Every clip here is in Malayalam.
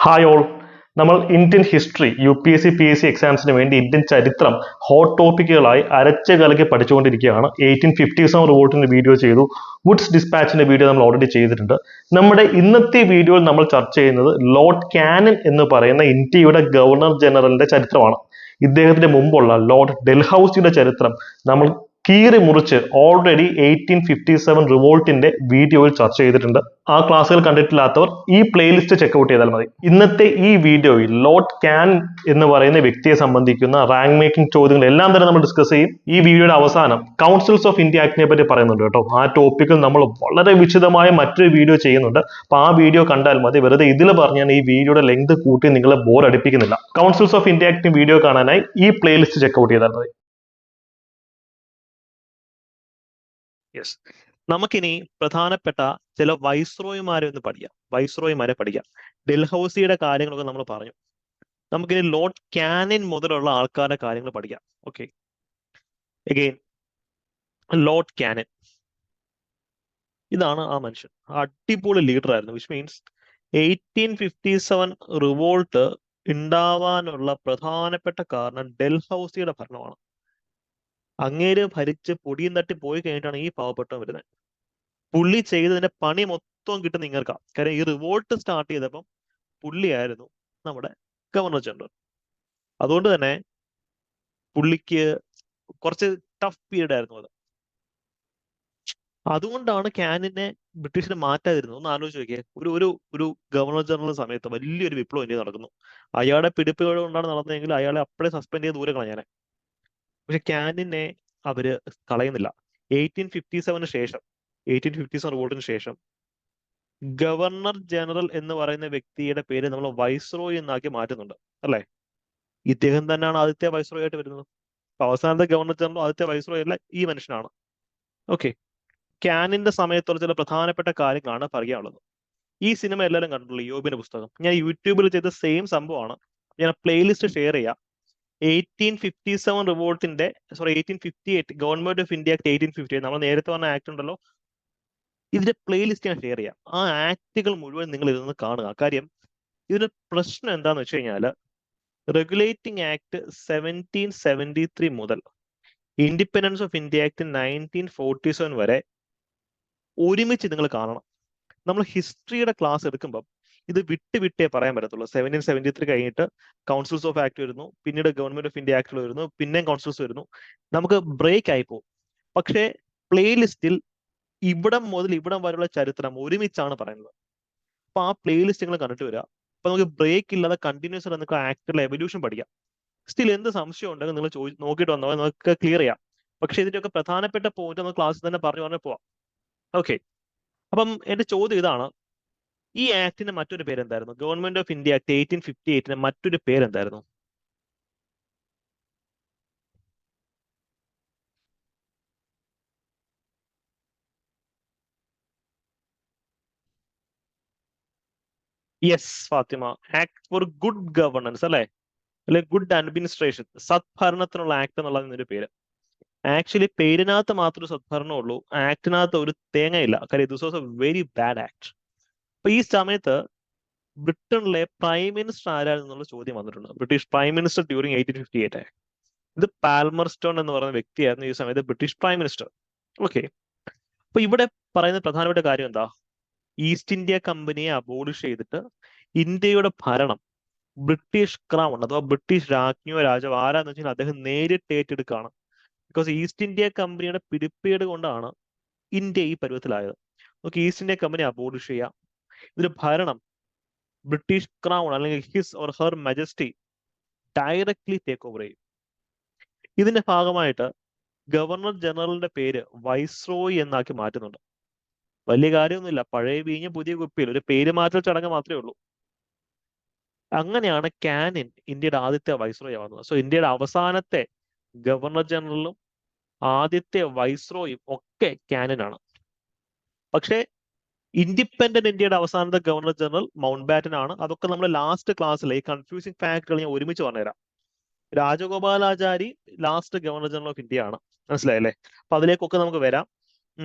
Hi all. നമ്മൾ ഇന്ത്യൻ ഹിസ്റ്ററി UPSC PSC എക്സാംസിന് വേണ്ടി ഇന്ത്യൻ ചരിത്രം ഹോട്ട് ടോപ്പിക്കുകളായി അരച്ച് കലക്കി പഠിച്ചുകൊണ്ടിരിക്കുകയാണ്. 1857 റിവോൾട്ടിന്റെ വീഡിയോ ചെയ്തു. വുഡ്സ് ഡിസ്പാച്ചിന്റെ വീഡിയോ നമ്മൾ ഓൾറെഡി ചെയ്തിട്ടുണ്ട്. നമ്മുടെ ഇന്നത്തെ വീഡിയോയിൽ നമ്മൾ ചർച്ച ചെയ്യുന്നത് ലോർഡ് കാനൻ എന്ന് പറയുന്ന ഇന്ത്യയുടെ ഗവർണർ ജനറലിന്റെ ചരിത്രമാണ്. ഇദ്ദേഹത്തിന്റെ മുമ്പുള്ള ലോർഡ് ഡൽഹൌസിയുടെ ചരിത്രം നമ്മൾ കീറി മുറിച്ച് ഓൾറെഡി 1857 റിവോൾട്ടിന്റെ വീഡിയോയിൽ ചർച്ച ചെയ്തിട്ടുണ്ട്. ആ ക്ലാസ്സുകൾ കണ്ടിട്ടില്ലാത്തവർ ഈ പ്ലേലിസ്റ്റ് ചെക്കൗട്ട് ചെയ്താൽ മതി. ഇന്നത്തെ ഈ വീഡിയോയിൽ ലോർഡ് കാൻ എന്ന് പറയുന്ന വ്യക്തിയെ സംബന്ധിക്കുന്ന റാങ്ക് മേക്കിംഗ് ചോദ്യങ്ങൾ എല്ലാം തന്നെ നമ്മൾ ഡിസ്കസ് ചെയ്യും. ഈ വീഡിയോയുടെ അവസാനം കൗൺസിൽസ് ഓഫ് ഇന്ത്യ ആക്ടിനെ പറ്റി പറയുന്നുണ്ട് കേട്ടോ. ആ ടോപ്പിക്കിൽ നമ്മൾ വളരെ വിശദമായ മറ്റൊരു വീഡിയോ ചെയ്യുന്നുണ്ട്. അപ്പൊ ആ വീഡിയോ കണ്ടാൽ മതി. വെറുതെ ഇതിൽ പറഞ്ഞാൽ ഈ വീഡിയോയുടെ ലെങ്ത് കൂട്ടി നിങ്ങളെ ബോർ അടിപ്പിക്കുന്നില്ല. കൗൺസിൽസ് ഓഫ് ഇന്ത്യ ആക്ടിന് വീഡിയോ കാണാനായി ഈ പ്ലേലിസ്റ്റ് ചെക്കൗട്ട് ചെയ്താൽ മതി. യെസ്, നമുക്കിനി പ്രധാനപ്പെട്ട ചില വൈസ്രോയിമാരെ ഒന്ന് പഠിക്കാം. ഡൽഹൌസിയുടെ കാര്യങ്ങളൊക്കെ നമ്മൾ പറഞ്ഞു. നമുക്കിനി ലോർഡ് കാനൻ മുതലുള്ള ആൾക്കാരുടെ കാര്യങ്ങൾ പഠിക്കാം. ഓക്കെ, അഗെയിൻ ലോർഡ് കാനൻ, ഇതാണ് ആ മനുഷ്യൻ. അടിപൊളി ലീഡർ ആയിരുന്നു. വിച്ച് മീൻസ് 1857 റിവോൾട്ട് ഉണ്ടാവാനുള്ള പ്രധാനപ്പെട്ട കാരണം ഡൽഹൌസിയുടെ ഭരണമാണ്. അങ്ങേര് ഭരിച്ച് പൊടിയും തട്ടി പോയി കഴിഞ്ഞിട്ടാണ് ഈ പാവപ്പെട്ടവൻ വരുന്നത്. പുള്ളി ചെയ്തതിന്റെ പണി മൊത്തം കിട്ടുന്ന ഇങ്ങർക്കാം. കാര്യം ഈ റിവോൾട്ട് സ്റ്റാർട്ട് ചെയ്തപ്പം പുള്ളിയായിരുന്നു നമ്മുടെ ഗവർണർ ജനറൽ. അതുകൊണ്ട് തന്നെ പുള്ളിക്ക് കുറച്ച് ടഫ് പീരീഡ് ആയിരുന്നു അത്. അതുകൊണ്ടാണ് കാനിനെ ബ്രിട്ടീഷിന് മാറ്റാതിരുന്നത്. ഒന്ന് ആലോചിച്ച് നോക്കിയേ, ഒരു ഒരു ഒരു ഗവർണർ ജനറൽ സമയത്ത് വലിയൊരു വിപ്ലവം ഇന്ത്യ നടക്കുന്നു. അയാളുടെ പിടിപ്പുകൾ കൊണ്ടാണ് നടന്നതെങ്കിൽ അയാളെ അപ്പഴേ സസ്പെൻഡ് ചെയ്ത് ദൂരെ കളഞ്ഞാനെ. പക്ഷെ കാനിനെ അവര് കളയുന്നില്ല. 1857 ശേഷം 1857 റിവോൾട്ടിന് ശേഷം ഗവർണർ ജനറൽ എന്ന് പറയുന്ന വ്യക്തിയുടെ പേര് നമ്മൾ വൈസ്രോയി എന്നാക്കി മാറ്റുന്നുണ്ട്, അല്ലെ? ഇദ്ദേഹം തന്നെയാണ് ആദ്യത്തെ വൈസ്രോയി ആയിട്ട് വരുന്നത്. അവസാനത്തെ ഗവർണർ ജനറൽ ആദ്യത്തെ വൈസ്രോയി അല്ല, ഈ മനുഷ്യനാണ്. ഓക്കെ, കാനിന്റെ സമയത്തുള്ള ചില പ്രധാനപ്പെട്ട കാര്യങ്ങളാണ് പറയാനുള്ളത്. ഈ സിനിമ എല്ലാവരും കണ്ടിട്ടുള്ളൂ, യോബിന്റെ പുസ്തകം. ഞാൻ യൂട്യൂബിൽ ചെയ്ത സെയിം സംഭവമാണ്. ഞാൻ പ്ലേലിസ്റ്റ് ഷെയർ ചെയ്യാം. 1857 റിവോൾട്ടിന്റെ 1858 ഗവൺമെന്റ് ഓഫ് ഇന്ത്യ ആക്ട് 1858, നമ്മൾ നേരത്തെ പറഞ്ഞ ആക്ട് ഉണ്ടല്ലോ, ഇതിന്റെ പ്ലേലിസ്റ്റ് ഞാൻ ഷെയർ ചെയ്യാം. ആ ആക്ടുകൾ മുഴുവൻ നിങ്ങൾ ഇരുന്ന് കാണുക. കാര്യം ഇതിന്റെ പ്രശ്നം എന്താന്ന് വെച്ച് കഴിഞ്ഞാല്, റെഗുലേറ്റിംഗ് ആക്ട് 1773 മുതൽ ഇൻഡിപെൻഡൻസ് ഓഫ് ഇന്ത്യ ആക്ട് 1947 വരെ ഒരുമിച്ച് നിങ്ങൾ കാണണം. നമ്മൾ ഹിസ്റ്ററിയുടെ ക്ലാസ് എടുക്കുമ്പോൾ ഇത് വിട്ടേ പറയാൻ പറ്റത്തുള്ളൂ. 1773 കഴിഞ്ഞിട്ട് കൗൺസിൽസ് ഓഫ് ആക്ട് വരുന്നു, പിന്നീട് ഗവൺമെന്റ് ഓഫ് ഇന്ത്യ ആക്ട് വരുന്നു, പിന്നെയും കൗൺസിൽസ് വരുന്നു. നമുക്ക് ബ്രേക്ക് ആയി പോകും. പക്ഷേ പ്ലേലിസ്റ്റിൽ ഇവിടം മുതൽ ഇവിടം വരെയുള്ള ചരിത്രം ഒരുമിച്ചാണ് പറയുന്നത്. അപ്പൊ ആ പ്ലേലിസ്റ്റ് നിങ്ങൾ കണ്ടിട്ട് വരിക. അപ്പൊ നമുക്ക് ബ്രേക്ക് ഇല്ലാതെ കണ്ടിന്യൂസ് നമുക്ക് ആക്ടിലെ എവല്യൂഷൻ പഠിക്കാം. സ്റ്റിൽ എന്ത് സംശയം ഉണ്ടെങ്കിൽ നിങ്ങൾ നോക്കിയിട്ട് വന്നാൽ നമുക്ക് ക്ലിയർ ചെയ്യാം. പക്ഷെ ഇതിന്റെയൊക്കെ പ്രധാനപ്പെട്ട പോയിന്റ് നമുക്ക് ക്ലാസ്സിൽ തന്നെ പറഞ്ഞു പോവാം. ഓക്കെ, അപ്പം എന്റെ ചോദ്യം ഇതാണ്, ഈ ആക്ടിന് മറ്റൊരു പേരെന്തായിരുന്നു? ഗവൺമെന്റ് ഓഫ് ഇന്ത്യ ആക്ട് 1858 മറ്റൊരു പേരെന്തായിരുന്നു? Yes Fathima, act for good governance, അല്ലെ? അല്ലെ ഗുഡ് അഡ്മിനിസ്ട്രേഷൻ, സദ്ഭരണത്തിനുള്ള ആക്ട് എന്നുള്ളതിന്റെ പേര്. ആക്ച്വലി പേരിനകത്ത് മാത്രമേ സദ്ഭരണം ഉള്ളൂ, ആക്ടിനകത്ത് ഒരു തേങ്ങയില്ല. കാര്യം this was A very bad act. അപ്പൊ ഈ സമയത്ത് ബ്രിട്ടനിലെ പ്രൈം മിനിസ്റ്റർ ആരാണെന്നുള്ള ചോദ്യം വന്നിട്ടുണ്ട്. British prime minister during 1858. ഇത് പാൽമർസ്റ്റോൺ എന്ന് പറയുന്ന വ്യക്തിയായിരുന്നു ഈ സമയത്ത് ബ്രിട്ടീഷ് പ്രൈം മിനിസ്റ്റർ. ഓക്കെ, അപ്പൊ ഇവിടെ പറയുന്ന പ്രധാനപ്പെട്ട കാര്യം എന്താ? ഈസ്റ്റ് ഇന്ത്യ കമ്പനിയെ അബോളിഷ് ചെയ്തിട്ട് ഇന്ത്യയുടെ ഭരണം ബ്രിട്ടീഷ് ക്രൗൺ അഥവാ ബ്രിട്ടീഷ് രാജ്ഞിയോ രാജാവോ ആരാന്ന് വെച്ചാൽ അദ്ദേഹം നേരിട്ട് ഏറ്റെടുക്കുകയാണ്. ബിക്കോസ് ഈസ്റ്റ് ഇന്ത്യ കമ്പനിയുടെ പിടിപ്പേട് കൊണ്ടാണ് ഇന്ത്യ ഈ പരുവത്തിലായത്. നമുക്ക് ഈസ്റ്റ് ഇന്ത്യ കമ്പനി അബോളിഷ് ചെയ്യാം. ഇതിന്റെ ഭരണം ബ്രിട്ടീഷ് ക്രൗൺ അല്ലെങ്കിൽ his or her majesty directly take over ചെയ്യും. ഇതിന്റെ ഭാഗമായിട്ട് ഗവർണർ ജനറലിന്റെ പേര് വൈസ്രോയി എന്നാക്കി മാറ്റുന്നുണ്ട്. വലിയ കാര്യമൊന്നുമില്ല, പഴയ വീഞ്ഞ് പുതിയ കുപ്പിയിൽ, ഒരു പേര് മാറ്റൽ ചടങ്ങ് മാത്രമേ ഉള്ളൂ. അങ്ങനെയാണ് കാനിൻ ഇന്ത്യയുടെ ആദ്യത്തെ വൈസ്രോയി ആവുന്നത്. സോ ഇന്ത്യയുടെ അവസാനത്തെ ഗവർണർ ജനറലും ആദ്യത്തെ വൈസ്രോയും ഒക്കെ കാനിനാണ്. പക്ഷേ ഇൻഡിപെൻഡന്റ് ഇന്ത്യയുടെ അവസാനത്തെ ഗവർണർ ജനറൽ മൗണ്ട് ബാറ്റൻ ആണ്. അതൊക്കെ നമ്മൾ ലാസ്റ്റ് ക്ലാസ്സിൽ ഈ കൺഫ്യൂസിങ് ഫാക്ടുകൾ ഞാൻ ഒരുമിച്ച് പറഞ്ഞുതരാം. Rajagopalachari last governor general of India ആണ്, മനസ്സിലായല്ലേ? അപ്പൊ അതിലേക്കൊക്കെ നമുക്ക് വരാം.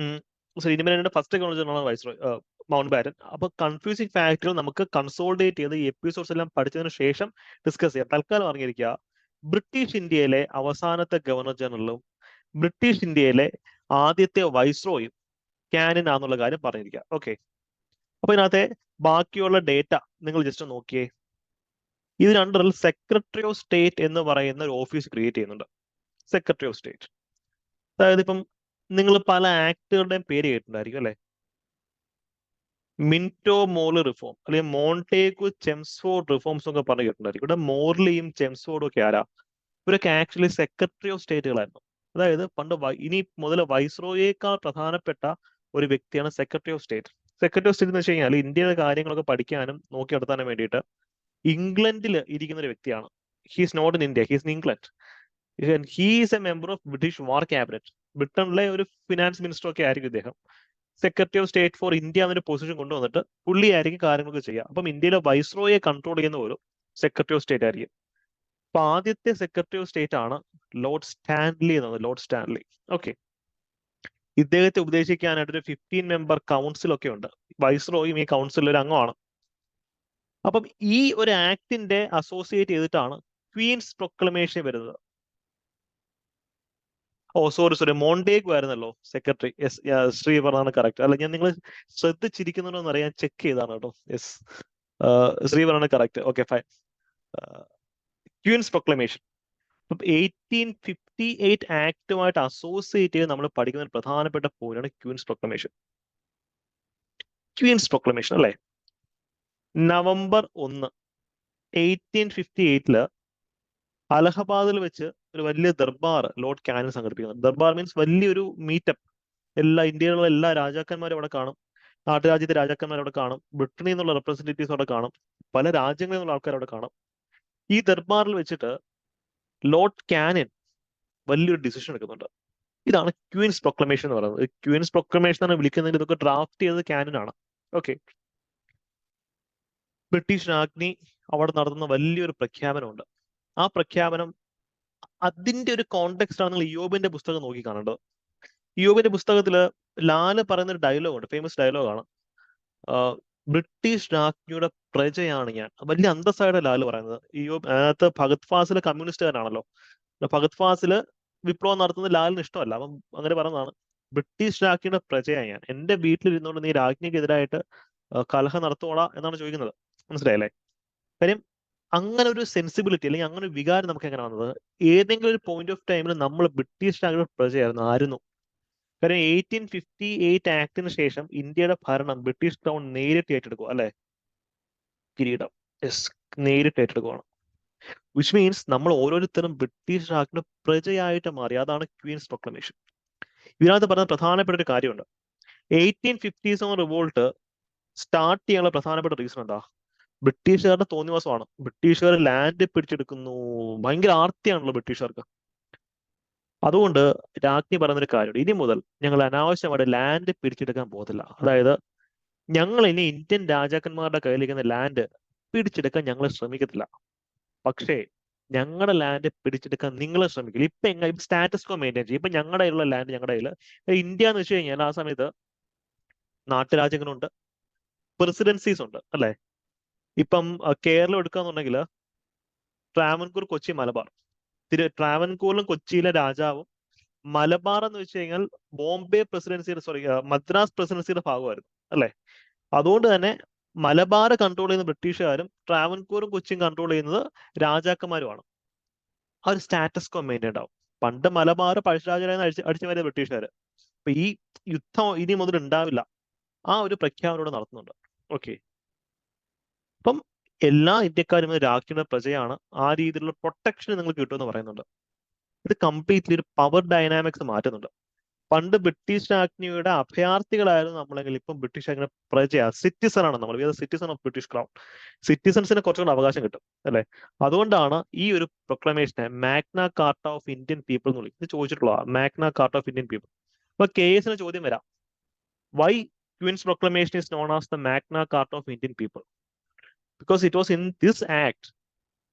Independent first governor general viceroy mount batten. അപ്പൊ കൺഫ്യൂസിങ് ഫാക്ടറുകൾ നമുക്ക് കൺസോൾഡേറ്റ് ചെയ്ത് ഈ എപ്പിസോഡ്സ് എല്ലാം പഠിച്ചതിന് ശേഷം ഡിസ്കസ് ചെയ്യാം. തൽക്കാലം അറിഞ്ഞിരിക്കുക, ബ്രിട്ടീഷ് ഇന്ത്യയിലെ അവസാനത്തെ ഗവർണർ ജനറലും ബ്രിട്ടീഷ് ഇന്ത്യയിലെ ആദ്യത്തെ വൈസ്രോയും കാനൻ ആണെന്നുള്ള കാര്യം പറഞ്ഞിരിക്കുക. ഓക്കെ, അപ്പൊ ഇതിനകത്തെ ബാക്കിയുള്ള ഡേറ്റ നിങ്ങൾ ജസ്റ്റ് നോക്കിയേ. ഇതിന് അണ്ടറിൽ സെക്രട്ടറി ഓഫ് സ്റ്റേറ്റ് എന്ന് പറയുന്ന ഒരു ഓഫീസ് ക്രിയേറ്റ് ചെയ്യുന്നുണ്ട്. സെക്രട്ടറി ഓഫ് സ്റ്റേറ്റ്, അതായത് ഇപ്പം നിങ്ങൾ പല ആക്ടുകളുടെയും പേര് കേട്ടിട്ടുണ്ടായിരിക്കും അല്ലെ? മിന്റോ മോർലി റിഫോം അല്ലെങ്കിൽ മോണ്ടേഗു ചെംസ്ഫോർഡ് റിഫോംസ് ഒക്കെ പറഞ്ഞു കേട്ടിട്ടുണ്ടായിരിക്കും. ഇവിടെ മോർലിയും ചെംസ്ഫോർഡും ഒക്കെ ആരാ? ഇവരൊക്കെ ആക്ച്വലി സെക്രട്ടറി ഓഫ് സ്റ്റേറ്റുകളായിരുന്നു. അതായത് പണ്ട് ഇനി മുതൽ വൈസ്രോയേക്കാൾ പ്രധാനപ്പെട്ട ഒരു വ്യക്തിയാണ് secretary of state. Secretary of state എന്ന് വെച്ച് കഴിഞ്ഞാൽ ഇന്ത്യയുടെ കാര്യങ്ങളൊക്കെ പഠിക്കാനും നോക്കി നടത്താനും വേണ്ടിയിട്ട് ഇംഗ്ലണ്ടിൽ ഇരിക്കുന്ന ഒരു വ്യക്തിയാണ്. He's not in India, he's in England. He's a member of British war cabinet. ബ്രിട്ടനിലെ ഒരു ഫിനാൻസ് മിനിസ്റ്റർ ഒക്കെ ആയിരിക്കും ഇദ്ദേഹം. Secretary of state for India എന്നൊരു പൊസിഷൻ കൊണ്ടുവന്നിട്ട് പുള്ളിയായിരിക്കും കാര്യങ്ങളൊക്കെ ചെയ്യുക. അപ്പം ഇന്ത്യയിലെ വൈസ്രോയെ കൺട്രോൾ ചെയ്യുന്ന ഒരു സെക്രട്ടറി ഓഫ് സ്റ്റേറ്റ് ആയിരിക്കും. അപ്പൊ ആദ്യത്തെ സെക്രട്ടറി ഓഫ് സ്റ്റേറ്റ് ആണ് ലോർഡ് സ്റ്റാൻലി എന്നത്. Lord Stanley. ഓക്കെ, ഇദ്ദേഹത്തെ ഉപദേശിക്കാനായിട്ട് ഒരു 15 മെമ്പർ കൗൺസിൽ ഒക്കെ ഉണ്ട്. വൈസ്രോയും ഈ കൗൺസിലിൽ ഒരു അംഗമാണ്. അപ്പം ഈ ഒരു ആക്ടിന്റെ അസോസിയേറ്റ് ചെയ്തിട്ടാണ് ക്വീൻസ് പ്രൊക്ലമേഷൻ വരുന്നത്. ഓ സോറി, മോണ്ടേഗു ആയിരുന്നല്ലോ സെക്രട്ടറി. യെസ്, ശ്രീ പറഞ്ഞാണ് കറക്റ്റ്. അല്ല, ഞാൻ നിങ്ങൾ ശ്രദ്ധിച്ചിരിക്കുന്നുണ്ടോ എന്ന് അറിയാൻ ചെക്ക് ചെയ്താണ് കേട്ടോ. യെസ്, ശ്രീ പറഞ്ഞാണ് correct. Okay, fine. Queen's Proclamation 1858 ആക്ടുമായിട്ട് അസോസിയേറ്റ് ചെയ്ത് നമ്മൾ പഠിക്കുന്ന ഒരു പ്രധാനപ്പെട്ട പോയിന്റാണ് ക്വീൻസ് പ്രൊക്ലമേഷൻ. ക്വീൻസ് പ്രൊക്ലമേഷൻ അല്ലെ, നവംബർ 1, 1858 അലഹബാദിൽ വെച്ച് ഒരു വലിയ ദർബാർ ലോർഡ് കാനൻ സംഘടിപ്പിക്കുന്നത്. ദർബാർ മീൻസ് വലിയൊരു മീറ്റപ്പ്. ഇന്ത്യയിലുള്ള എല്ലാ രാജാക്കന്മാരും അവിടെ കാണും, നാട്ടുരാജ്യത്തെ രാജാക്കന്മാർ അവിടെ കാണും, ബ്രിട്ടനിൽ നിന്നുള്ള റെപ്രസെന്റേറ്റീവ്സ് അവിടെ കാണും, പല രാജ്യങ്ങളിൽ നിന്നുള്ള ആൾക്കാർ അവിടെ കാണും. ഈ ദർബാറിൽ വെച്ചിട്ട് ലോർഡ് കാനൻ വലിയൊരു ഡിസിഷൻ എടുക്കുന്നുണ്ട്. ഇതാണ് ക്വീൻസ് പ്രൊക്ലമേഷൻ എന്ന് പറയുന്നത്. ക്വീൻസ് പ്രൊക്ലമേഷൻ ആണ് വിളിക്കുന്നതിൽ ഇതൊക്കെ ഡ്രാഫ്റ്റ് ചെയ്തത് കാനൻ ആണ്. ഓക്കെ, ബ്രിട്ടീഷ് രാജ്ഞി അവിടെ നടത്തുന്ന വലിയൊരു പ്രഖ്യാപനമുണ്ട്. ആ പ്രഖ്യാപനം അതിന്റെ ഒരു കോണ്ടെക്സ്റ്റ് ആണ് നിങ്ങൾ ഇയോബിന്റെ പുസ്തകം നോക്കി കാണേണ്ടത്. ഇയോബിന്റെ പുസ്തകത്തില് ലാല് പറയുന്ന ഒരു ഡയലോഗ് ഉണ്ട്, ഫേമസ് ഡയലോഗാണ്. ബ്രിട്ടീഷ് രാജ്ഞിയുടെ പ്രജയാണ് ഞാൻ. വലിയ അന്തസ്സായിട്ട് ലാല് പറയുന്നത്. ഇയോബ് അതിനകത്ത് ഭഗത് ഫാസിലെ കമ്മ്യൂണിസ്റ്റുകാരാണല്ലോ. ഭഗത് ഫാസില് വിപ്ലവം നടത്തുന്നത് ലാലിന് ഇഷ്ടമല്ല. അപ്പം അങ്ങനെ പറഞ്ഞതാണ്, ബ്രിട്ടീഷ് രാജ്ഞിയുടെ പ്രജയാണ് ഞാൻ, എന്റെ വീട്ടിലിരുന്നുകൊണ്ട് നീ രാജ്ഞിക്കെതിരായിട്ട് കലഹം നടത്തോളാ എന്നാണ് ചോദിക്കുന്നത്. മനസ്സിലായല്ലേ? കാര്യം അങ്ങനെ ഒരു സെൻസിബിലിറ്റി അല്ലെങ്കിൽ അങ്ങനെ ഒരു വികാരം നമുക്ക് എങ്ങനെ വന്നത്? ഏതെങ്കിലും ഒരു പോയിന്റ് ഓഫ് ടൈമിൽ നമ്മൾ ബ്രിട്ടീഷ് രാജ്ഞിയുടെ പ്രജയായിരുന്നു. കാര്യം 1858 ആക്ടിന് ശേഷം ഇന്ത്യയുടെ ഭരണം ബ്രിട്ടീഷ് ക്രൗൺ നേരിട്ട് ഏറ്റെടുക്കുക അല്ലെ? കിരീടം, യെസ്, നേരിട്ട് ഏറ്റെടുക്കുകയാണ്. വിച്ച് മീൻസ് നമ്മൾ ഓരോരുത്തരും ബ്രിട്ടീഷ് രാജ്ഞിയുടെ പ്രജയായിട്ട് മാറി. അതാണ് ക്വീൻസ് പ്രൊക്ലമേഷൻ. ഇതിനകത്ത് പറഞ്ഞ പ്രധാനപ്പെട്ട ഒരു കാര്യമുണ്ട്. 1850s റിവോൾട്ട് സ്റ്റാർട്ട് ചെയ്യാനുള്ള പ്രധാനപ്പെട്ട റീസൺ എന്താ? ബ്രിട്ടീഷുകാരുടെ തോന്നിവാസമാണ്. ബ്രിട്ടീഷുകാർ ലാൻഡ് പിടിച്ചെടുക്കുന്നു, ഭയങ്കര ആർത്തിയാണല്ലോ ബ്രിട്ടീഷുകാർക്ക്. അതുകൊണ്ട് രാജ്ഞി പറയുന്നൊരു കാര്യമുണ്ട്, ഇനി മുതൽ ഞങ്ങൾ അനാവശ്യമായിട്ട് ലാൻഡ് പിടിച്ചെടുക്കാൻ പോകത്തില്ല. അതായത് ഞങ്ങൾ ഇനി ഇന്ത്യൻ രാജാക്കന്മാരുടെ കയ്യിലിരിക്കുന്ന ലാൻഡ് പിടിച്ചെടുക്കാൻ ഞങ്ങൾ ശ്രമിക്കത്തില്ല. പക്ഷേ ഞങ്ങളുടെ ലാൻഡ് പിടിച്ചെടുക്കാൻ നിങ്ങൾ ശ്രമിക്കില്ല. ഇപ്പൊ സ്റ്റാറ്റസ് കോ മെയിൻറ്റെയിൻ ചെയ്യും. ഇപ്പൊ ഞങ്ങളുടെ കയ്യിലുള്ള ലാൻഡ് ഞങ്ങളുടെ കയ്യിൽ. ഇന്ത്യ എന്ന് വെച്ച് കഴിഞ്ഞാൽ ആ സമയത്ത് നാട്ടുരാജ്യങ്ങളുണ്ട്, പ്രസിഡൻസീസ് ഉണ്ട് അല്ലെ? ഇപ്പം കേരളം എടുക്കാന്നുണ്ടെങ്കിൽ ട്രാവൻകൂർ, കൊച്ചി, മലബാർ. ട്രാവൻകൂറിലും കൊച്ചിയിലെ രാജാവും മലബാർ എന്ന് വെച്ച് കഴിഞ്ഞാൽ ബോംബെ പ്രസിഡൻസിയുടെ മദ്രാസ് പ്രസിഡൻസിയുടെ ഭാഗമായിരുന്നു അല്ലെ? അതുകൊണ്ട് തന്നെ മലബാർ കൺട്രോൾ ചെയ്യുന്ന ബ്രിട്ടീഷുകാരും ട്രാവൻകൂറും കൊച്ചിയും കൺട്രോൾ ചെയ്യുന്നത് രാജാക്കന്മാരുമാണ്. ആ ഒരു സ്റ്റാറ്റസ് കോ മെയിൻറ്റെയിൻ ഉണ്ടാവും. പണ്ട് മലബാർ പഴശ്ശിരാജാവിനെ അടിച്ചു മാറിയ ബ്രിട്ടീഷുകാർ. അപ്പൊ ഈ യുദ്ധം ഇനി മുതൽ ഉണ്ടാവില്ല, ആ ഒരു പ്രഖ്യാപനം ഇവിടെ നടത്തുന്നുണ്ട്. ഓക്കെ, അപ്പം എല്ലാ ഇന്ത്യക്കാരും രാജ്ഞിയുടെ പ്രജയാണ്. ആ രീതിയിലുള്ള പ്രൊട്ടക്ഷൻ നിങ്ങൾക്ക് കിട്ടുമെന്ന് പറയുന്നുണ്ട്. ഇത് കംപ്ലീറ്റ്ലി ഒരു പവർ ഡൈനാമിക്സ് മാറ്റുന്നുണ്ട്. പണ്ട് ബ്രിട്ടീഷ് രാജ്ഞിയുടെ അഭയാർത്ഥികളായിരുന്നു നമ്മളെങ്കിൽ ഇപ്പം ബ്രിട്ടീഷ് രാജ്ഞിയുടെ പ്രജയാ, സിറ്റിസൺ ആണ് നമ്മൾ. Citizen of British crown. സിറ്റിസൺസിന് കുറച്ചുകൂടെ അവകാശം കിട്ടും അല്ലെ? അതുകൊണ്ടാണ് ഈ ഒരു പ്രൊക്ലമേഷനെ Magna Carta of Indian people എന്ന് വിളിക്കുന്നത്. ചോദിച്ചിട്ടുള്ള Magna Carta of Indian people. അപ്പൊ KS ചോദ്യം വരാം, why Queen's Proclamation is known as the Magna Carta of Indian people? Because it was in this act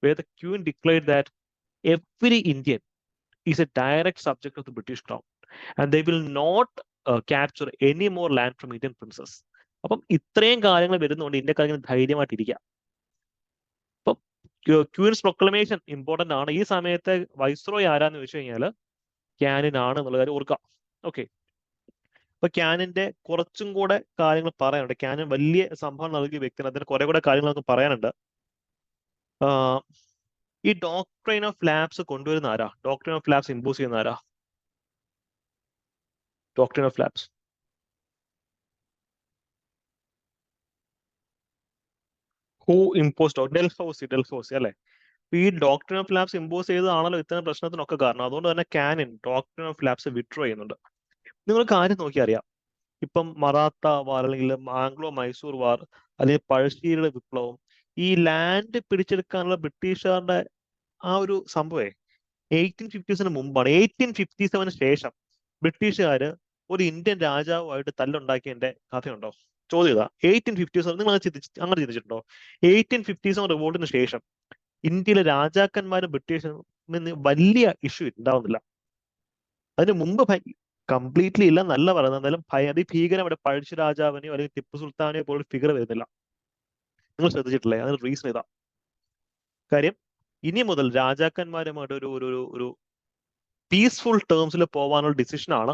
where the Queen declared that every Indian is a direct subject of the British Crown and they will not capture any more land from Indian princes. അപ്പം ഇത്രയും കാര്യങ്ങൾ വരുന്നതുകൊണ്ട് ഇന്ത്യക്കാർ ധൈര്യമായിട്ടിരിക്കുക. അപ്പം ക്വീൻസ് പ്രൊക്ലമേഷൻ ഇമ്പോർട്ടന്റ് ആണ്. ഈ സമയത്ത് വൈസ്രോയ് ആരാന്ന് ചോദിച്ചു കഴിഞ്ഞാൽ ക്യാനിൻ ആണ് എന്നുള്ള കാര്യം ഓർക്കാം. ഓക്കെ, അപ്പൊ ക്യാനിന്റെ കുറച്ചും കൂടെ കാര്യങ്ങൾ പറയാനുണ്ട്. ക്യാനിൻ വലിയ സംഭവം നൽകിയ വ്യക്തിയാണ്, അതിന് കുറെ കൂടെ കാര്യങ്ങൾ നമുക്ക് പറയാനുണ്ട്. ഈ ഡോക്ട്രൈൻ ഓഫ് ലാബ്സ് കൊണ്ടുവരുന്ന ആരാ? ഡോക്ട്രൈൻ ഓഫ് ലാബ്സ് ഇമ്പോസ് ചെയ്യുന്ന ആരാ? Doctrine of labs who impose? Dalhousie അല്ലെ? ഈ ഡോക്ട്രൈൻ ഓഫ് ലാബ്സ് ഇമ്പോസ് ചെയ്തതാണല്ലോ ഇത്തരം പ്രശ്നത്തിനൊക്കെ കാരണം. അതുകൊണ്ട് തന്നെ ക്യാനിൻ ഡോക്ട്രൈൻ ഓഫ് ലാബ്സ് വിഡ്രോ ചെയ്യുന്നുണ്ട്. നിങ്ങൾ കാര്യം നോക്കി അറിയാം, ഇപ്പം മറാത്ത വാർ അല്ലെങ്കിൽ ആംഗ്ലോ മൈസൂർ വാർ അല്ലെങ്കിൽ പഴശ്ശിയുടെ വിപ്ലവം, ഈ ലാൻഡ് പിടിച്ചെടുക്കാനുള്ള ബ്രിട്ടീഷുകാരുടെ ആ ഒരു സംഭവേ 1850s മുമ്പാണ്. 1857 ശേഷം ബ്രിട്ടീഷുകാര് ഒരു ഇന്ത്യൻ രാജാവുമായിട്ട് തല്ലുണ്ടാക്കിയതിന്റെ കഥയുണ്ടോ? ചോദ്യം ഇതാ. 1857 നിങ്ങൾ അങ്ങനെ ചിന്തിച്ചിട്ടുണ്ടോ? 1857 റിവോൾട്ടിന് ശേഷം ഇന്ത്യയിലെ രാജാക്കന്മാരും ബ്രിട്ടീഷും വലിയ ഇഷ്യൂ ഉണ്ടാവുന്നില്ല. അതിന് മുമ്പ് കംപ്ലീറ്റ്ലി ഇല്ല നല്ല പറയുന്നത്, എന്തായാലും അതിഭീകരമായിട്ട് പഴശ്ശി രാജാവിനെയോ അല്ലെങ്കിൽ ടിപ്പു സുൽത്താനെയോ പോലും ഫിഗർ വരുന്നില്ല. നിങ്ങൾ ശ്രദ്ധിച്ചിട്ടില്ലേ? അതിന് റീസൺ ഇതാ. കാര്യം ഇനി മുതൽ രാജാക്കന്മാരുമായിട്ട് ഒരു ഒരു ഒരു പീസ്ഫുൾ ടേംസിൽ പോകാനുള്ള ഡിസിഷനാണ്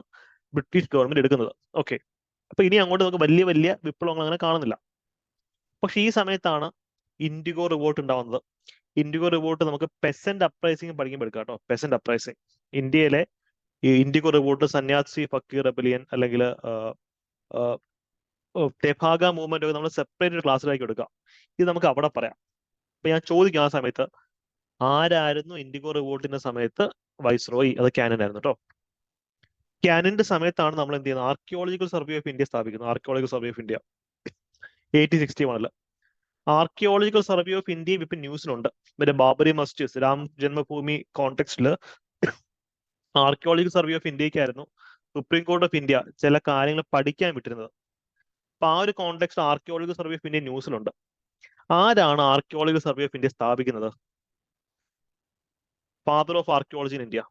ബ്രിട്ടീഷ് ഗവൺമെന്റ് എടുക്കുന്നത്. ഓക്കെ, അപ്പൊ ഇനി അങ്ങോട്ട് നമുക്ക് വലിയ വലിയ വിപ്ലവങ്ങൾ അങ്ങനെ കാണുന്നില്ല. പക്ഷെ ഈ സമയത്താണ് ഇൻഡിഗോ റിവോൾട്ട് ഉണ്ടാവുന്നത്. ഇൻഡിഗോ റിവോൾട്ട് നമുക്ക് പെസന്റ് അപ്രൈസിംഗ് പഠിക്കുമ്പോൾ എടുക്കാം കേട്ടോ. പെസന്റ് അപ്രൈസിംഗ് ഇന്ത്യയിലെ ഈ ഇൻഡിഗോ റിവോൾട്ട്, സന്യാസി ഫക്കീർ റെബലിയൻ അല്ലെങ്കിൽ തെഭാഗ മൂവ്മെന്റ് ഒക്കെ നമ്മൾ സെപ്പറേറ്റ് ക്ലാസ്സിലാക്കി എടുക്കാം. ഇത് നമുക്ക് അവിടെ പറയാം. അപ്പൊ ഞാൻ ചോദിക്കും ആ സമയത്ത് ആരായിരുന്നു ഇൻഡിഗോ റിവോൾട്ടിന്റെ സമയത്ത് വൈസ്രോയി? അത് ക്യാനൻ ആയിരുന്നു കേട്ടോ. ക്യാനന്റെ സമയത്താണ് നമ്മൾ എന്ത് ചെയ്യുന്നത്? ആർക്കിയോളജിക്കൽ സർവേ ഓഫ് ഇന്ത്യ സ്ഥാപിക്കുന്നത്. Archaeological survey of India 1861 archaeological survey of India ഇപ്പൊ ന്യൂസിലുണ്ട്. മറ്റേ ബാബറി മസ്ജിദ്, രാം ജന്മഭൂമി കോണ്ടെക്സ്റ്റിൽ ആർക്കിയോളജിക്കൽ സർവേ ഓഫ് ഇന്ത്യക്കായിരുന്നു സുപ്രീം കോർട്ട് ഓഫ് ഇന്ത്യ ചില കാര്യങ്ങൾ പഠിക്കാൻ വിട്ടിരുന്നത്. അപ്പൊ ആ ഒരു context archaeological survey of India ന്യൂസിലുണ്ട്. ആരാണ് ആർക്കിയോളജിക്കൽ സർവേ ഓഫ് ഇന്ത്യ സ്ഥാപിക്കുന്നത്? Father of archaeology in India.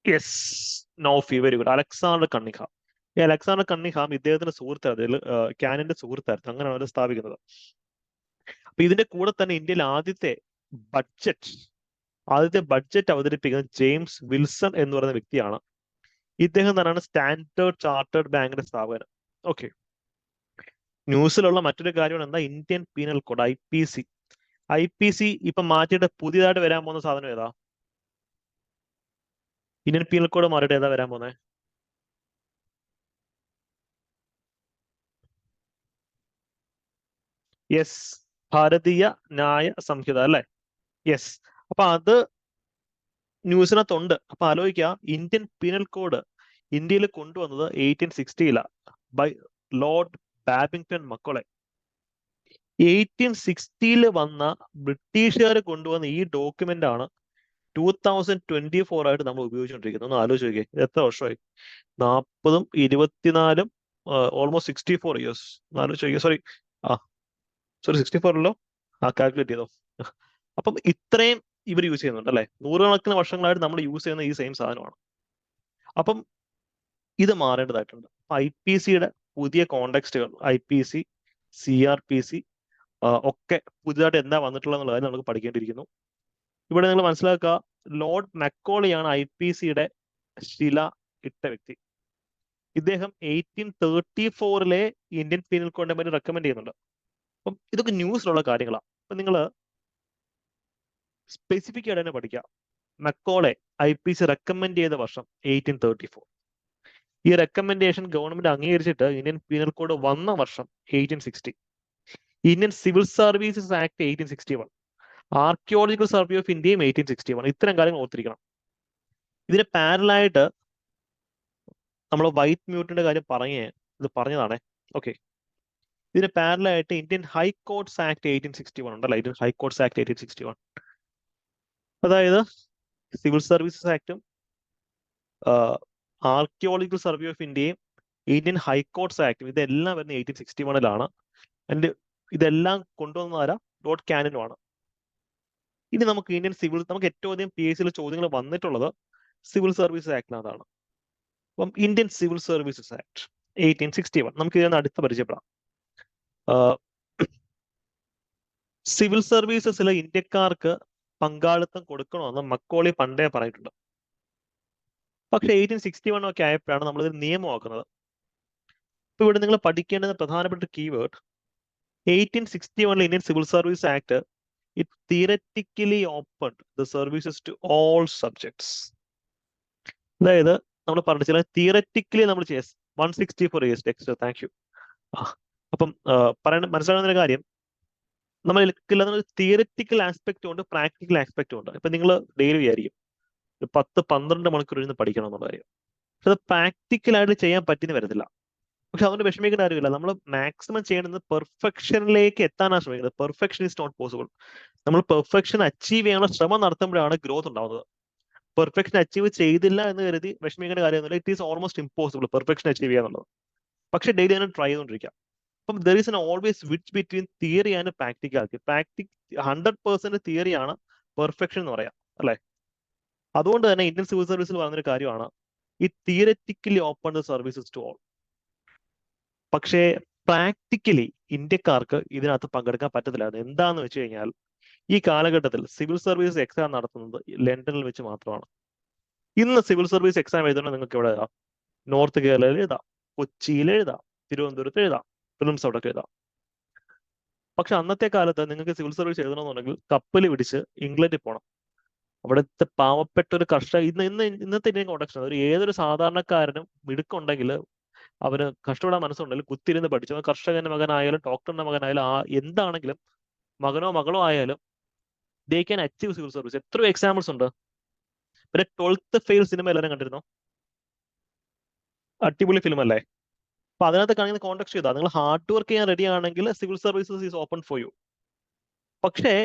Yes, നോഫി, വെരി ഗുഡ്. Alexander Cunningham. ഈ അലക്സാണ്ടർ കണ്ണിഹാം ഇദ്ദേഹത്തിന്റെ സുഹൃത്തായിരുന്നു, ക്യാനന്റെ സുഹൃത്തായിരുന്നു. അങ്ങനെയാണ് അവർ സ്ഥാപിക്കുന്നത്. അപ്പൊ ഇതിന്റെ കൂടെ തന്നെ ഇന്ത്യയിൽ ആദ്യത്തെ ബഡ്ജറ്റ് അവതരിപ്പിക്കുന്നത് ജെയിംസ് വിൽസൺ എന്ന് പറയുന്ന വ്യക്തിയാണ്. ഇദ്ദേഹം തന്നെയാണ് സ്റ്റാൻഡേർഡ് ചാർട്ടേഡ് ബാങ്കിന്റെ സ്ഥാപകൻ. ഓക്കെ, ന്യൂസിലുള്ള മറ്റൊരു കാര്യമാണ് എന്താ? Indian penal code, IPC. IPC ഇപ്പൊ മാറ്റിയിട്ട് പുതിയതായിട്ട് വരാൻ പോകുന്ന സാധനം ഏതാ? ഇന്ത്യൻ പീനൽ കോഡ് മാറിയിട്ട് ഏതാ വരാൻ പോകുന്നത്? യെസ്, ഭാരതീയ ന്യായ സംഹിത അല്ലെ? യെസ്. അപ്പൊ അത് ന്യൂസിനകത്തുണ്ട്. അപ്പൊ ആലോചിക്കുക, ഇന്ത്യൻ പീനൽ കോഡ് ഇന്ത്യയിൽ കൊണ്ടുവന്നത് 1860 ബൈ ലോർഡ് ബാബിങ്ടൺ മക്കോളെ. 1860 വന്ന ബ്രിട്ടീഷുകാർ കൊണ്ടുവന്ന ഈ ഡോക്യുമെന്റ് ആണ് 2024 ആയിട്ട് നമ്മൾ ഉപയോഗിച്ചുകൊണ്ടിരിക്കുന്നത്. ഒന്ന് ആലോചിച്ച് നോക്കിയേ, ഇത് എത്ര വർഷമായി? 40ഉം 24ഉം ഓൾമോസ്റ്റ് 64 ഇയേഴ്സ്. ആലോചിച്ച് നോക്കിയേ. സോറി 64 അല്ലോ. കാൽക്കുലേറ്റ് ചെയ്തോ. അപ്പം ഇത്രയും ഇവർ യൂസ് ചെയ്യുന്നുണ്ട് അല്ലെ? നൂറുകണക്കിന് വർഷങ്ങളായിട്ട് നമ്മൾ യൂസ് ചെയ്യുന്ന ഈ സെയിം സാധനമാണ്. അപ്പം ഇത് മാറേണ്ടതായിട്ടുണ്ട്. IPCയുടെ പുതിയ കോണ്ടെക്സ്റ്റുകൾ, IPC, CRPC ഒക്കെ പുതിയതായിട്ട് എന്താ വന്നിട്ടുള്ളത് എന്നുള്ള കാര്യം നമുക്ക് പഠിക്കേണ്ടിയിരിക്കുന്നു. ഇവിടെ നിങ്ങൾ മനസ്സിലാക്കുക, ലോർഡ് മെക്കോളിയാണ് IPCയുടെ ശില ഇട്ട വ്യക്തി. ഇദ്ദേഹം 1834 ഇന്ത്യൻ പീനൽ കോഡിനെ പറ്റി റെക്കമെൻഡ് ചെയ്യുന്നുണ്ട്. അപ്പം ഇതൊക്കെ ന്യൂസിലുള്ള കാര്യങ്ങളാണ്. അപ്പൊ നിങ്ങൾ സ്പെസിഫിക് ആയിട്ട് തന്നെ പഠിക്കാം. മെക്കോളെ IPC റെക്കമെൻഡ് ചെയ്ത വർഷം 1834. ഈ റെക്കമെൻഡേഷൻ ഗവൺമെന്റ് അംഗീകരിച്ചിട്ട് ഇന്ത്യൻ പീനൽ കോഡ് വന്ന വർഷം 1860. Indian civil services act 1861. Archaeological survey of ഇന്ത്യയും 1861. ഇത്തരം കാര്യങ്ങൾ ഓർത്തിരിക്കണം. ഇതിന് പാരലായിട്ട് നമ്മൾ വൈറ്റ് മ്യൂട്ടിന്റെ കാര്യം പറഞ്ഞതാണേ. ഓക്കെ, ഇതിന് പാരലായിട്ട് ഇന്ത്യൻ ഹൈക്കോർട്ട്സ് ആക്ട് 1861 ഉണ്ടല്ലോ. ഇന്ത്യൻ ഹൈക്കോർട്ട്സ് ആക്ട് 1861, അതായത് സിവിൽ സർവീസസ് ആക്ടും ആർക്കിയോളജിക്കൽ സർവേ ഓഫ് ഇന്ത്യയും ഇന്ത്യൻ ഹൈക്കോർട്ട്സ് ആക്ടും ഇതെല്ലാം വരുന്ന 1861. ആൻഡ് ഇതെല്ലാം കൊണ്ടുവന്നതാരാ? ലോർഡ് ക്യാനനുമാണ്. ഇനി നമുക്ക് ഏറ്റവും അധികം PSCയിലെ ചോദ്യങ്ങൾ വന്നിട്ടുള്ളത് സിവിൽ സർവീസസ് ആക്ടിനകത്താണ്. അപ്പം ഇന്ത്യൻ സിവിൽ സർവീസസ് ആക്ട് 1861 നമുക്ക് ഇതിന് അടുത്ത് പരിചയപ്പെടാം. സിവിൽ സർവീസസിലെ ഇന്ത്യക്കാർക്ക് പങ്കാളിത്തം കൊടുക്കണമെന്ന് മക്കോളി പണ്ടേ പറഞ്ഞിട്ടുണ്ട്. പക്ഷെ 1861 ഒക്കെ ആയപ്പോഴാണ് നമ്മളിത് നിയമമാക്കുന്നത്. ഇപ്പൊ ഇവിടെ നിങ്ങൾ പഠിക്കേണ്ടത് പ്രധാനപ്പെട്ട keyword 1861 Indian civil service act it theoretically opened the services to all subjects. അതായത് നമ്മൾ പറഞ്ഞ തിയററ്റിക്കലി നമ്മൾ ചെയ്യ 164 years ടെക്സ്റ്റ്. Thank you. അപ്പം പറയണ മനസ്സിലാകുന്ന കാര്യം, നമ്മൾ തിയററ്റിക്കൽ ആസ്പെക്റ്റും ഉണ്ട്, പ്രാക്ടിക്കൽ ആസ്പെക്റ്റും ഉണ്ട്. ഇപ്പൊ നിങ്ങൾ ഡെയിലി വിചാരിക്കും ഒരു 10-12 മണിക്കൂർ ഇരുന്ന് പഠിക്കണം എന്നുള്ള കാര്യം. പക്ഷെ അത് പ്രാക്ടിക്കലായിട്ട് ചെയ്യാൻ പറ്റിയെന്ന് വരത്തില്ല. പക്ഷെ അതുകൊണ്ട് വിഷമിക്കേണ്ട കാര്യമില്ല. നമ്മൾ മാക്സിമം ചെയ്യേണ്ടത് പെർഫെക്ഷനിലേക്ക് എത്താനാണ് ശ്രമിക്കുന്നത്. Perfection is not possible. നമ്മൾ പെർഫെക്ഷൻ അച്ചീവ് ചെയ്യാനുള്ള ശ്രമം നടത്തുമ്പോഴാണ് ഗ്രോത്ത് ഉണ്ടാവുന്നത്. പെർഫെക്ഷൻ അച്ചീവ് ചെയ്തില്ല എന്ന് കരുതി വിഷമിക്കേണ്ട കാര്യമൊന്നുമില്ല. It is almost impossible perfection achieve ചെയ്യാന്നുള്ളത്. പക്ഷെ ഡെയിലി അതിനെ ട്രൈ ചെയ്തുകൊണ്ടിരിക്കാം. അപ്പം there is an always which between theory and practicality. 100% തിയറിയാണ് പെർഫെക്ഷൻ എന്ന് പറയാം, അല്ലെ? അതുകൊണ്ട് തന്നെ ഇന്ത്യൻ സിവിൽ സർവീസിൽ പറഞ്ഞൊരു കാര്യമാണ് ഈ theoretically open the services to all. പക്ഷേ പ്രാക്ടിക്കലി ഇന്ത്യക്കാർക്ക് ഇതിനകത്ത് പങ്കെടുക്കാൻ പറ്റത്തില്ലായിരുന്നു. എന്താന്ന് വെച്ച് കഴിഞ്ഞാൽ ഈ കാലഘട്ടത്തിൽ സിവിൽ സർവീസ് എക്സാം നടത്തുന്നത് ലണ്ടനിൽ വെച്ച് മാത്രമാണ്. ഇന്ന് സിവിൽ സർവീസ് എക്സാം എഴുതണം നിങ്ങൾക്ക് ഇവിടെ എഴുതാം, നോർത്ത് കേരളയിൽ എഴുതാം, കൊച്ചിയിൽ എഴുതാം, തിരുവനന്തപുരത്ത് എഴുതാം, പ്രിലിംസ് അവിടെയൊക്കെ എഴുതാം. പക്ഷെ അന്നത്തെ കാലത്ത് നിങ്ങൾക്ക് സിവിൽ സർവീസ് എഴുതണമെന്നുണ്ടെങ്കിൽ കപ്പൽ പിടിച്ച് ഇംഗ്ലണ്ടിൽ പോകണം. അവിടുത്തെ പാവപ്പെട്ട ഒരു കർഷക ഇന്നത്തെ ഇന്ത്യൻ കോണ്ടക്ഷൻ ഏതൊരു സാധാരണക്കാരനും മിടുക്കുണ്ടെങ്കിൽ അവന് കഷ്ടപ്പെടാൻ മനസ്സുണ്ടെങ്കിൽ കുത്തിരുന്ന് പഠിച്ചു, കർഷകന്റെ മകനായാലും ഡോക്ടറിന്റെ മകനായാലും എന്താണെങ്കിലും മകനോ മകളോ ആയാലും they can achieve civil service. എത്രയോ എക്സാമ്പിൾസ് ഉണ്ട്. പിന്നെ 12th ഫെയിൽ സിനിമ എല്ലാവരും കണ്ടിരുന്നോ? അടിപൊളി ഫിലിം അല്ലേ? അപ്പൊ അതിനകത്ത് കാണിക്കുന്ന കോണ്ടക്സ്റ്റ് ചെയ്താൽ നിങ്ങൾ ഹാർഡ് വർക്ക് ചെയ്യാൻ റെഡി ആണെങ്കിൽ civil services is open for you. പക്ഷേ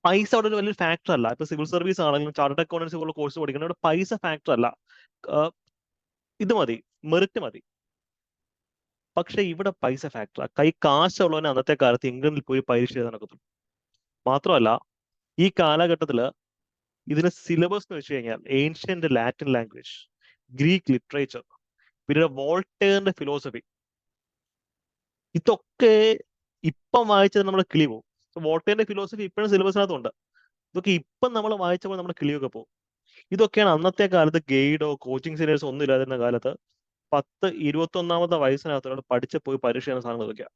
പൈസ അവിടെ ഒരു വലിയൊരു ഫാക്ടർ അല്ല. ഇപ്പൊ സിവിൽ സർവീസ് ആണെങ്കിലും ചാർട്ടേഡ് അക്കൗണ്ടൻസി പോലുള്ള കോഴ്സ് പഠിക്കണം, ഇവിടെ പൈസ ഫാക്ടർ അല്ല. ഇത് മതി, മെറിറ്റ് മതി. പക്ഷെ ഇവിടെ പൈസ ഫാക്ടർ. കാശുള്ളവനെ അന്നത്തെ കാലത്ത് ഇംഗ്ലണ്ടിൽ പോയി പരീക്ഷ എഴുതാൻ ഒക്കത്തുള്ളൂ. മാത്രമല്ല ഈ കാലഘട്ടത്തില് ഇതിന് സിലബസ് എന്ന് വെച്ച് കഴിഞ്ഞാൽ ancient Latin language, Greek literature, പിന്നെ വോൾട്ടേറിന്റെ ഫിലോസഫി. ഇതൊക്കെ ഇപ്പം വായിച്ചത് നമ്മുടെ കിളി പോകും. വോൾട്ടേറിന്റെ ഫിലോസഫി ഇപ്പോഴും സിലബസിനകത്തുണ്ട്. ഇതൊക്കെ ഇപ്പം നമ്മൾ വായിച്ചപ്പോൾ നമ്മുടെ കിളിയൊക്കെ പോകും. ഇതൊക്കെയാണ് അന്നത്തെ കാലത്ത് ഗൈഡോ കോച്ചിങ് സെന്റേഴ്സോ ഒന്നും ഇല്ലാതിരുന്ന കാലത്ത് 10-21 വയസ്സിനകത്ത് ഒരാൾ പഠിച്ച് പോയി പരീക്ഷ ചെയ്യുന്ന സാധനങ്ങൾ ഇതൊക്കെയാണ്.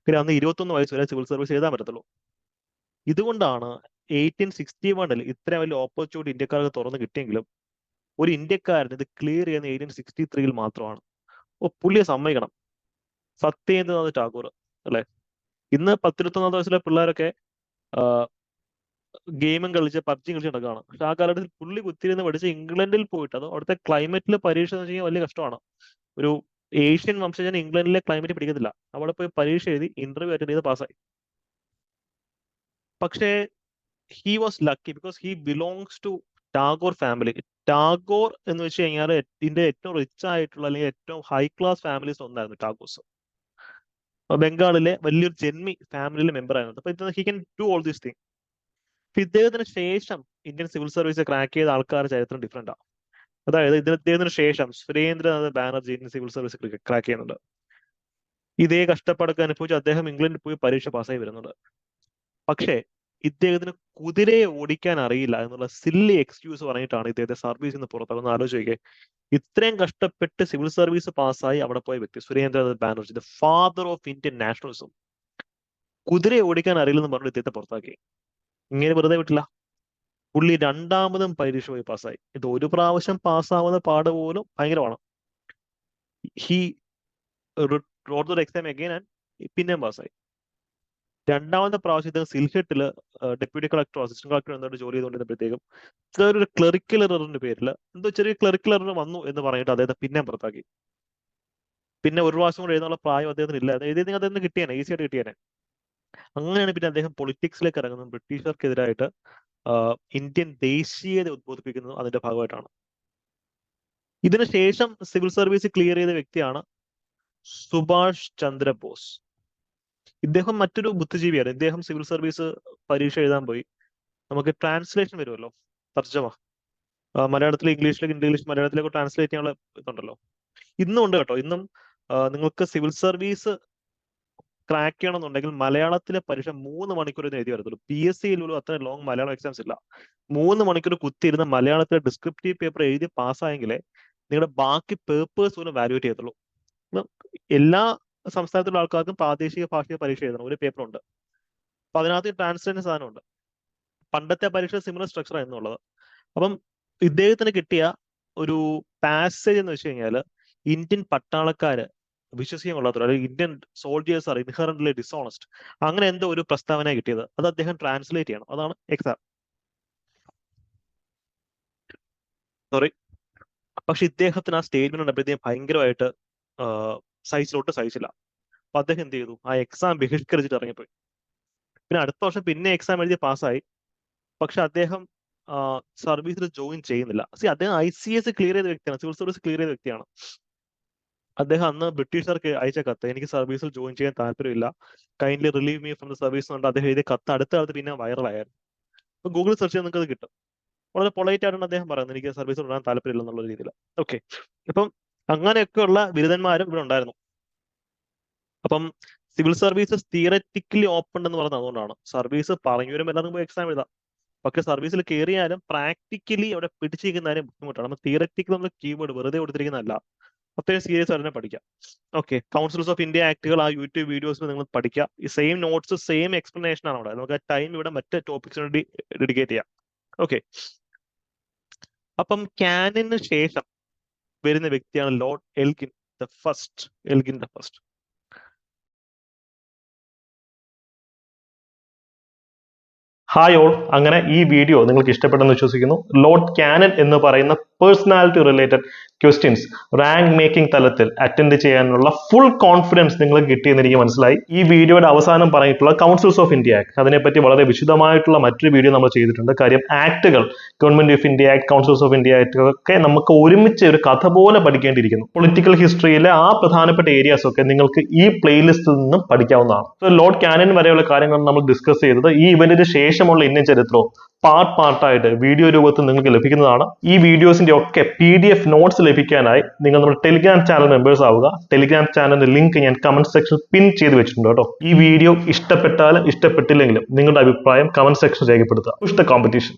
പിന്നെ അന്ന് 21 വയസ്സ് വരെ സിവിൽ സർവീസ് എഴുതാൻ പറ്റത്തുള്ളൂ. ഇതുകൊണ്ടാണ് 1861 ഇത്രയും വലിയ ഓപ്പർച്യൂണിറ്റി ഇന്ത്യക്കാർക്ക് തുറന്നു കിട്ടിയെങ്കിലും ഒരു ഇന്ത്യക്കാരൻ ഇത് ക്ലിയർ ചെയ്യുന്ന 1863 മാത്രമാണ്. പുള്ളിയെ സമ്മതിക്കണം. സത്യേന്ദ്രനാഥ് ടാഗോർ, അല്ലെ? ഇന്ന് 10-21 വയസ്സിലെ പിള്ളേരൊക്കെ ഗെയിമും കളിച്ച് പബ്ജി കളിച്ച് നടക്കുകയാണ്. പക്ഷെ ആ കാലഘട്ടത്തിൽ പുള്ളി കുത്തിരുന്ന് പഠിച്ച് ഇംഗ്ലണ്ടിൽ പോയിട്ട്, അത് അവിടുത്തെ ക്ലൈമറ്റിൽ പരീക്ഷ എന്ന് വെച്ച് കഴിഞ്ഞാൽ വലിയ കഷ്ടമാണ്. ഒരു ഏഷ്യൻ വംശജൻ ഇംഗ്ലണ്ടിലെ ക്ലൈമറ്റ് പിടിക്കത്തില്ല. അവിടെ പോയി പരീക്ഷ എഴുതി ഇന്റർവ്യൂ അറ്റൻഡ് ചെയ്ത് പാസ്സായി. പക്ഷേ he was lucky because he belongs to Tagore family. Tagore എന്ന് വെച്ച് കഴിഞ്ഞാൽ ഇന്ത്യയിലെ ഏറ്റവും റിച്ച് ആയിട്ടുള്ള അല്ലെങ്കിൽ ഏറ്റവും ഹൈ ക്ലാസ് ഫാമിലീസ് ഒന്നായിരുന്നു ടാഗോർസ്. ബംഗാളിലെ വലിയൊരു ജന്മി ഫാമിലിയിലെ മെമ്പർ ആയിരുന്നു. അപ്പൊ he can do all these thing. ഇദ്ദേഹത്തിന് ശേഷം ഇന്ത്യൻ സിവിൽ സർവീസ് ക്രാക്ക് ചെയ്ത ആൾക്കാരുടെ ചരിത്രം ഡിഫറെന്റ് ആണ്. അതായത് ഇദ്ദേഹത്തിന് ശേഷം Surendranath Banerjee Indian civil service crack ചെയ്യുന്നുണ്ട്. ഇതേ കഷ്ടപ്പാടൊക്കെ അനുഭവിച്ച് അദ്ദേഹം ഇംഗ്ലണ്ടിൽ പോയി പരീക്ഷ പാസ്സായി വരുന്നുണ്ട്. പക്ഷേ ഇദ്ദേഹത്തിന് കുതിരയെ ഓടിക്കാൻ അറിയില്ല എന്നുള്ള സില്ലി എക്സ്ക്യൂസ് പറഞ്ഞിട്ടാണ് ഇദ്ദേഹത്തെ സർവീസിൽ നിന്ന് പുറത്താകുന്നത്. ആലോചിക്കുക, ഇത്രയും കഷ്ടപ്പെട്ട് സിവിൽ സർവീസ് പാസ്സായി അവിടെ പോയ വ്യക്തി Surendranath Banerjee, the father of Indian nationalism, കുതിരയെ ഓടിക്കാൻ അറിയില്ലെന്ന് പറഞ്ഞിട്ട് ഇദ്ദേഹത്തെ പുറത്താക്കി. ഇങ്ങനെ വെറുതെ വിട്ടില്ല. പുള്ളി രണ്ടാമതും പരീക്ഷ പോയി പാസ്സായി. ഇത് ഒരു പ്രാവശ്യം പാസ്സാവുന്ന പാട് പോലും ഭയങ്കരമാണ്. He road exam again and പിന്നെയും പാസ്സായി. രണ്ടാമത്തെ പ്രാവശ്യം ഇദ്ദേഹം സിൽഹെട്ടില് ഡെപ്യൂട്ടി കളക്ടർ അസിസ്റ്റന്റ് കളക്ടർ എന്നോട് ജോലി ചെയ്തുകൊണ്ടിരുന്നപ്പോഴത്തേക്കും ഒരു ക്ലറിക്കൽ എററിന്റെ പേരിൽ എന്തോ ചെറിയ ക്ലറിക്കൽ എറർ വന്നു എന്ന് പറഞ്ഞിട്ട് അദ്ദേഹത്തെ പിന്നെയും പുറത്താക്കി. പിന്നെ ഒരു പ്രാവശ്യം കൂടെ എഴുതാനുള്ള പ്രായം അദ്ദേഹത്തിന് ഇല്ല. എഴുതി അദ്ദേഹത്തിന് കിട്ടിയേനെ, ഈസി ആയിട്ട് കിട്ടിയേനെ. അങ്ങനെയാണ് പിന്നെ അദ്ദേഹം പൊളിറ്റിക്സിലേക്ക് ഇറങ്ങുന്നത്. ബ്രിട്ടീഷുകാർക്കെതിരായിട്ട് ഇന്ത്യൻ ദേശീയത ഉദ്ബോധിപ്പിക്കുന്നത് അതിന്റെ ഭാഗമായിട്ടാണ്. ഇതിനുശേഷം സിവിൽ സർവീസ് ക്ലിയർ ചെയ്ത വ്യക്തിയാണ് സുഭാഷ് ചന്ദ്രബോസ്. ഇദ്ദേഹം മറ്റൊരു ബുദ്ധിജീവിയാണ്. ഇദ്ദേഹം സിവിൽ സർവീസ് പരീക്ഷ എഴുതാൻ പോയി. നമുക്ക് ട്രാൻസ്ലേഷൻ വരുമല്ലോ, തർജ്ജമ. മലയാളത്തിൽ ഇംഗ്ലീഷിലേക്ക്, മലയാളത്തിലേക്ക് ട്രാൻസ്ലേറ്റ് ചെയ്യാനുള്ള ഇതുണ്ടല്ലോ. ഇന്നും ഉണ്ട് കേട്ടോ. ഇന്നും നിങ്ങൾക്ക് സിവിൽ സർവീസ് ക്രാക്ക് ചെയ്യണമെന്നുണ്ടെങ്കിൽ മലയാളത്തിലെ പരീക്ഷ 3 മണിക്കൂർ എഴുതി വരത്തുള്ളൂ. PSC പോലും അത്ര ലോങ് മലയാളം എക്സാംസ് ഇല്ല. 3 മണിക്കൂർ കുത്തിയിരുന്ന മലയാളത്തിലെ ഡിസ്ക്രിപ്റ്റീവ് പേപ്പർ എഴുതി പാസ്സായെങ്കിലേ നിങ്ങളുടെ ബാക്കി പേപ്പേഴ്സ് പോലും വാല്യൂറ്റ് ചെയ്യത്തുള്ളൂ. എല്ലാ സംസ്ഥാനത്തുള്ള ആൾക്കാർക്കും പ്രാദേശിക ഭാഷയിൽ പരീക്ഷ എഴുതണം, ഒരു പേപ്പർ ഉണ്ട്. അപ്പൊ അതിനകത്ത് ട്രാൻസ്ലേറ്റ് സാധനമുണ്ട്. പണ്ടത്തെ പരീക്ഷ സിമിലർ സ്ട്രക്ചർ ആയിരുന്നു ഉള്ളത്. അപ്പം ഇദ്ദേഹത്തിന് കിട്ടിയ ഒരു പാസേജ് എന്ന് വെച്ച് കഴിഞ്ഞാൽ, ഇന്ത്യൻ പട്ടാളക്കാര് വിശ്വസിക്കാൻ കൊള്ളാത്തവർ, അല്ലെങ്കിൽ Indian soldiers are inherently dishonest, അങ്ങനെ എന്തോ ഒരു പ്രസ്താവന കിട്ടിയത്. അത് അദ്ദേഹം ട്രാൻസ്ലേറ്റ് ചെയ്യണം. അതാണ് എക്സാം. സോറി. പക്ഷെ ഇദ്ദേഹത്തിന് ആ സ്റ്റേറ്റ്മെന്റ് കണ്ടപ്പോഴത്തേക്കും ഭയങ്കരമായിട്ട് സഹിച്ചില്ല. അപ്പൊ അദ്ദേഹം എന്ത് ചെയ്തു? ആ എക്സാം ബഹിഷ്കരിച്ചിട്ട് ഇറങ്ങിപ്പോയി. പിന്നെ അടുത്ത വർഷം പിന്നെ എക്സാം എഴുതി പാസ്സായി. പക്ഷെ അദ്ദേഹം സർവീസിൽ ജോയിൻ ചെയ്യുന്നില്ല. അദ്ദേഹം ICS ക്ലിയർ ചെയ്ത വ്യക്തിയാണ്, സിവിൽ സർവീസ് ക്ലിയർ ചെയ്ത വ്യക്തിയാണ്. അദ്ദേഹം അന്ന് ബ്രിട്ടീഷുകാർക്ക് അയച്ച കത്ത്, എനിക്ക് സർവീസിൽ ജോയിൻ ചെയ്യാൻ താല്പര്യമില്ല, kindly relieve me from the service എന്നുകൊണ്ട് അദ്ദേഹം എഴുതിയ കത്ത് അടുത്ത കാലത്ത് പിന്നെ വൈറലായിരുന്നു. അപ്പൊ ഗൂഗിൾ സെർച്ച് ചെയ്ത് നിങ്ങൾക്ക് അത് കിട്ടും. വളരെ പൊളൈറ്റ് ആയിട്ടാണ് അദ്ദേഹം പറയുന്നത്, എനിക്ക് സർവീസിൽ വിടാൻ താല്പര്യമില്ല എന്നുള്ള രീതിയിൽ. ഓക്കെ. അപ്പം അങ്ങനെയൊക്കെയുള്ള ബിരുദന്മാരും ഇവിടെ ഉണ്ടായിരുന്നു. അപ്പം സിവിൽ സർവീസസ് തിയററ്റിക്കലി ഓപ്പൺ എന്ന് പറയുന്നത് അതുകൊണ്ടാണ്. സർവീസ് പറഞ്ഞു വരുമ്പോൾ എല്ലാവർക്കും പോയി എക്സാം എഴുതാം. പക്ഷെ സർവീസിൽ കയറിയാലും പ്രാക്ടിക്കലി അവിടെ പിടിച്ചിരിക്കുന്നതിനും ബുദ്ധിമുട്ടാണ്. നമ്മൾ തിയററ്റിക്കൽ നമ്മൾ കീവേഡ് വെറുതെ കൊടുത്തിരിക്കുന്നതല്ല, അത്രയും സീരിയസ് ആയിട്ട് തന്നെ പഠിക്കാം. ഓക്കെ. കൗൺസിൽസ് ഓഫ് ഇന്ത്യ ആക്ടുകൾ ആ യൂട്യൂബ് വീഡിയോസിൽ നിങ്ങൾ പഠിക്കുക. ഈ സെയിം നോട്ട്സ്, സെയിം എക്സ്പ്ലനേഷൻ ആണ് അവിടെ. നമുക്ക് ആ ടൈം ഇവിടെ മറ്റ് ടോപ്പിക്സിന് വേണ്ടി ഡെഡിക്കേറ്റ് ചെയ്യാം. ഓക്കെ. അപ്പം ക്യാനിന് ശേഷം വരുന്ന വ്യക്തിയാണ് Lord Elgin the first. Hi all, അങ്ങനെ ഈ വീഡിയോ നിങ്ങൾക്ക് ഇഷ്ടപ്പെട്ടെന്ന് വിശ്വസിക്കുന്നു. ലോർഡ് ക്യാനൻ എന്ന് പറയുന്ന personality related questions rank making തലത്തിൽ അറ്റൻഡ് ചെയ്യാനുള്ള ഫുൾ കോൺഫിഡൻസ് നിങ്ങൾക്ക് കിട്ടിയെന്ന് എനിക്ക് മനസ്സിലായി. ഈ വീഡിയോയുടെ അവസാനം പറഞ്ഞിട്ടുള്ള കൗൺസിൽസ് ഓഫ് ഇന്ത്യ ആക്ട്, അതിനെപ്പറ്റി വളരെ വിശദമായിട്ടുള്ള മറ്റൊരു വീഡിയോ നമ്മൾ ചെയ്തിട്ടുണ്ട്. കാര്യം ആക്ടുകൾ, government of India act, councils of India act ഒക്കെ നമുക്ക് ഒരുമിച്ച് ഒരു കഥ പോലെ പഠിക്കേണ്ടിയിരിക്കുന്നു. പൊളിറ്റിക്കൽ ഹിസ്റ്ററിയിലെ ആ പ്രധാനപ്പെട്ട ഏരിയാസ് ഒക്കെ നിങ്ങൾക്ക് ഈ പ്ലേലിസ്റ്റിൽ നിന്നും പഠിക്കാവുന്നതാണ്. സോ ലോർഡ് ക്യാനൻ വരെയുള്ള കാര്യങ്ങൾ നമ്മൾ ഡിസ്കസ് ചെയ്തത് ഈ ഇവന്റിന് ശേഷമുള്ള ഇന്ത്യൻ ചരിത്രവും പാർട്ടായിട്ട് വീഡിയോ രൂപത്തിൽ നിങ്ങൾക്ക് ലഭിക്കുന്നതാണ്. ഈ വീഡിയോസിന്റെ ഒക്കെ PDF നോട്ട്സ് ലഭിക്കാനായി നിങ്ങൾ നമ്മുടെ ടെലിഗ്രാം ചാനൽ മെമ്പേഴ്സ് ആവുക. ടെലിഗ്രാം ചാനലിന്റെ ലിങ്ക് ഞാൻ കമന്റ് സെക്ഷനിൽ പിൻ ചെയ്ത് വെച്ചിട്ടുണ്ട് കേട്ടോ. ഈ വീഡിയോ ഇഷ്ടപ്പെട്ടാലും ഇഷ്ടപ്പെട്ടില്ലെങ്കിലും നിങ്ങളുടെ അഭിപ്രായം കമന്റ് സെക്ഷനിൽ രേഖപ്പെടുത്തുക. Push the competition.